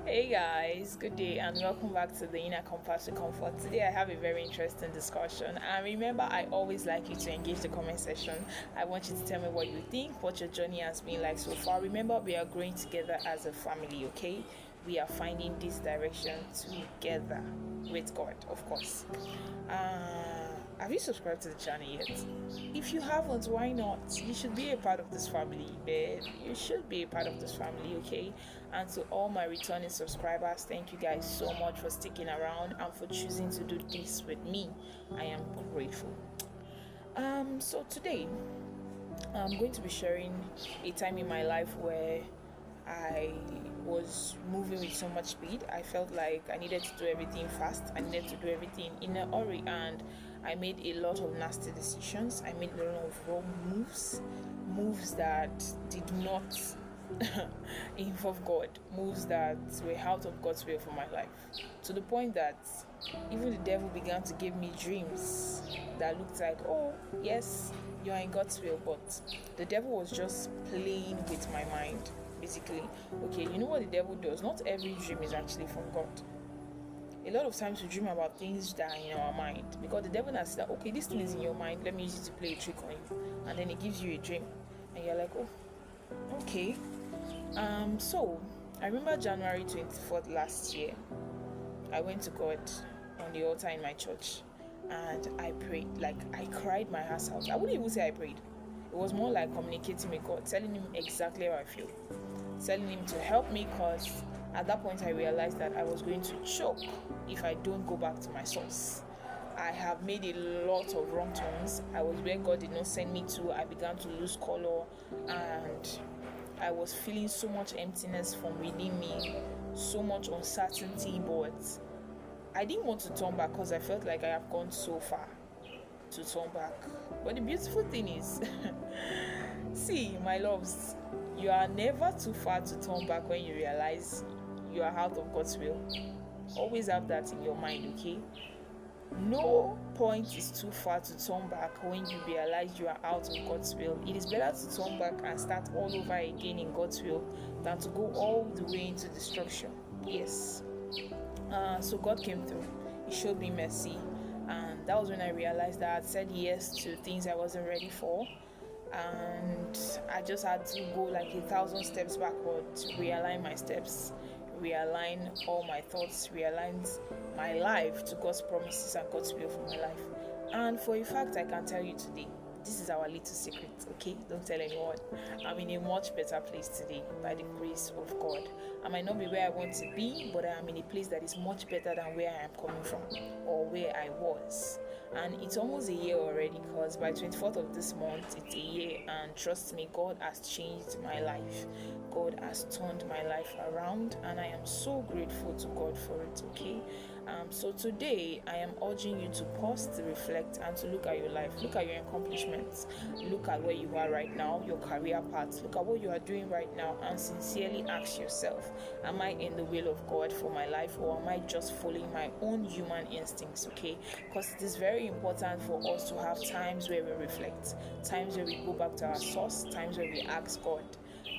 Hey guys, good day and welcome back to the Inner Compass to Comfort. Today I have a very interesting discussion, and remember, I always like you to engage the comment section. I want you to tell me what you think, what your journey has been like so far. Remember, we are growing together as a family, okay? We are finding this direction together with God, of course. Have you subscribed to the channel yet? If you haven't, why not? You should be a part of this family, babe. You should be a part of this family, okay? And to all my returning subscribers, thank you guys so much for sticking around and for choosing to do this with me. I am grateful. So today I'm going to be sharing a time in my life where I was moving with so much speed. I felt like I needed to do everything fast. I needed to do everything in a hurry, and I made a lot of nasty decisions. I made a lot of wrong moves that did not involve God, moves that were out of God's will for my life. To the point that even the devil began to give me dreams that looked like, oh, yes, you are in God's will, but the devil was just playing with my mind. Basically, okay, you know what the devil does? Not every dream is actually from God. A lot of times we dream about things that are in our mind, because the devil has said, okay, this thing is in your mind, let me use it to play a trick on you, and then he gives you a dream and you're like, oh, okay. So I remember January 24th last year, I went to God on the altar in my church and I prayed. Like, I cried my ass out. I wouldn't even say I prayed. It was more like communicating with God, telling him exactly how I feel, telling him to help me, because at that point I realized that I was going to choke if I don't go back to my source. I have made a lot of wrong turns. I was where God did not send me to. I began to lose color, and I was feeling so much emptiness from within me, so much uncertainty, but I didn't want to turn back because I felt like I have gone so far to turn back. But the beautiful thing is, see, my loves, you are never too far to turn back when you realize you are out of God's will. Always have that in your mind, okay? No point is too far to turn back when you realize you are out of God's will. It is better to turn back and start all over again in God's will than to go all the way into destruction. Yes. So God came through. He showed me mercy, and that was when I realized that I had said yes to things I wasn't ready for, and I just had to go like 1,000 steps backward to realign my steps, realign all my thoughts, realign my life to God's promises and God's will for my life. And for a fact, I can tell you today, this is our little secret, okay? Don't tell anyone. I'm in a much better place today by the grace of God. I might not be where I want to be, but I am in a place that is much better than where I am coming from or where I was. And it's almost a year already, because by 24th of this month, it's a year, and trust me, God has changed my life. God has turned my life around, and I am so grateful to God for it, okay? So today, I am urging you to pause, to reflect, and to look at your life. Look at your accomplishments. Look at where you are right now, your career path. Look at what you are doing right now, and sincerely ask yourself, am I in the will of God for my life, or am I just following my own human instincts, okay? Because it is very important for us to have times where we reflect, times where we go back to our source, times where we ask God,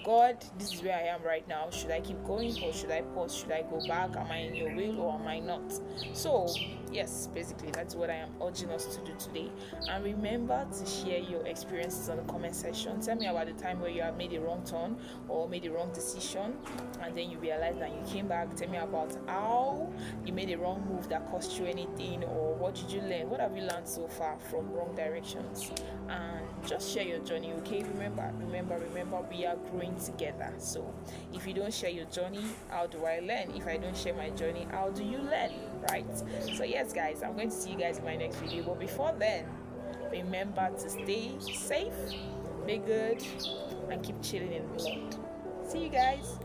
God, this is where I am right now. Should I keep going, or should I pause? Should I go back? Am I in your will, or am I not? So, yes, basically, that's what I am urging us to do today. And remember to share your experiences on the comment section. Tell me about the time where you have made a wrong turn or made a wrong decision, and then you realized that you came back. Tell me about how you made a wrong move that cost you anything, or what did you learn? What have you learned so far from wrong directions? And just share your journey, okay? Remember, we are growing together. So if you don't share your journey, how do I learn? If I don't share my journey, how do you learn, right? So yes, guys, I'm going to see you guys in my next video, but before then, remember to stay safe, be good, and keep chilling in the Lord. See you guys.